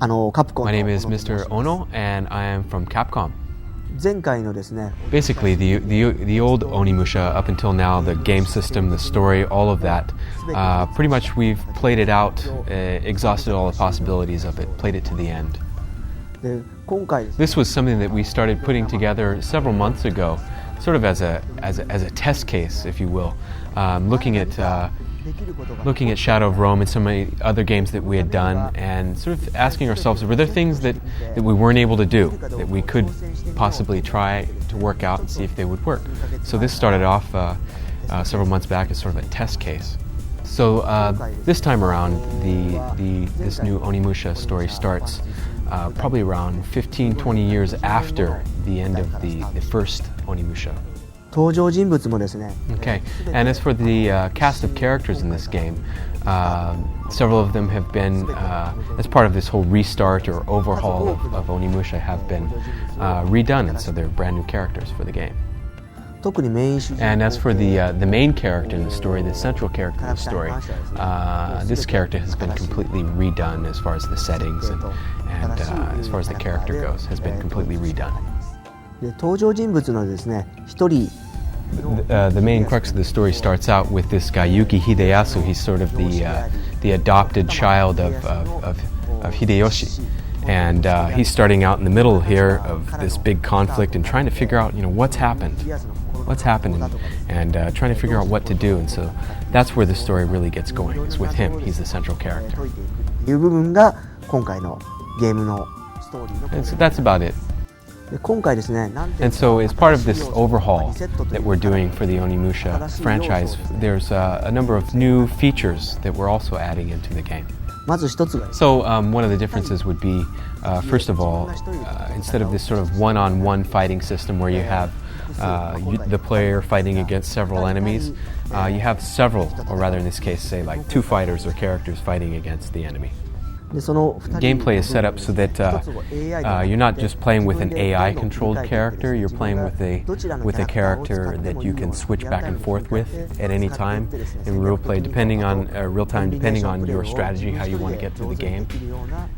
My name is Mr. Ono, and I am from Capcom. 前回のですね Basically, the old Onimusha, up until now, the game system, the story, all of that, pretty much we've played it out, exhausted all the possibilities of it, played it to the end. で今回 This was something that we started putting together several months ago, sort of as a test case, if you will, looking at Shadow of Rome and so many other games that we had done, and sort of asking ourselves, were there things that we weren't able to do, that we could possibly try to work out and see if they would work. So this started off several months back as sort of a test case. So this time around, this new Onimusha story starts probably around 15-20 years after the end of the first Onimusha. 登場人物もですね Okay, and as for the cast of characters in this game, several of them have been, as part of this whole restart or overhaul of Onimusha, have been redone, and so they're brand new characters for the game. 特にメイン主人公 And as for the main character in the story, the central character in the story, this character has been completely redone as far as the settings and as far as the character goes, has been completely redone. で登場人物のですね一人 The main crux of the story starts out with this guy Yuki Hideyasu. He's sort of the adopted child of Hideyoshi, and he's starting out in the middle here of this big conflict and trying to figure out, what's happened, and trying to figure out what to do. And so that's where the story really gets going. Is with him. He's the central character. いう部分が今回のゲームのストーリーの And so that's about it. で今回ですねなんて And so as part of this overhaul that we're doing for the Onimusha franchise, there's a number of new features that we're also adding into the game. まず一つが So one of the differences would be, first of all, instead of this sort of one-on-one fighting system where you have the player fighting against several enemies, you have several, or rather in this case, say like two fighters or characters fighting against the enemy. でその二人 Gameplay is set up so that you're not just playing with an AI-controlled character, you're playing with a character that you can switch back and forth with at any time in real play, depending on depending on your strategy, how you want to get through the game.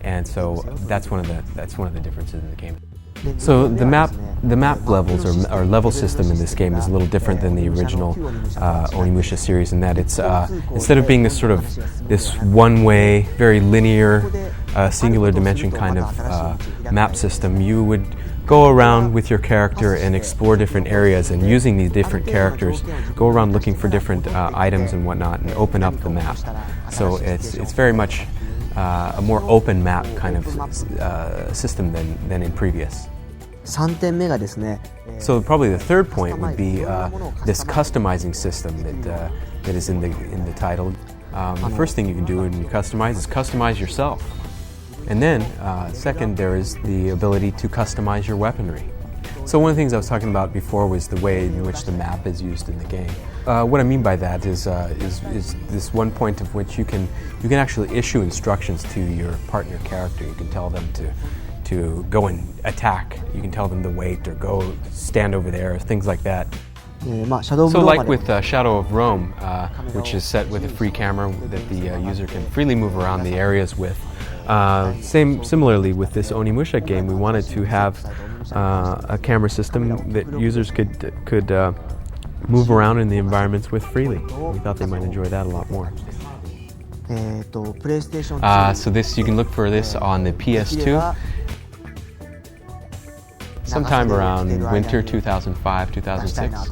And so that's one of the differences in the game. So the map levels or level system in this game is a little different than the original Onimusha series in that it's instead of being this one-way, very linear, singular dimension kind of map system, you would go around with your character and explore different areas, and using these different characters, go around looking for different items and whatnot, and open up the map. So it's very much a more open map kind of system than in previous. 3点目がですね So probably the third point would be this customizing system that is in the title. The first thing you can do when you customize is customize yourself. And then second, there is the ability to customize your weaponry. So one of the things I was talking about before was the way in which the map is used in the game. What I mean by that is this one point of which you can actually issue instructions to your partner character. You can tell them to go and attack. You can tell them to wait or go stand over there, things like that. まあシャドウ So ブロー like with Shadow of Rome, which is set with a free camera that the user can freely move around the areas with. Similarly with this Onimusha game, we wanted to have a camera system that users could move around in the environments with freely. We thought they might enjoy that a lot more. プレイステーション2 So this you can look for this on the PS2. Sometime around winter 2005, 2006.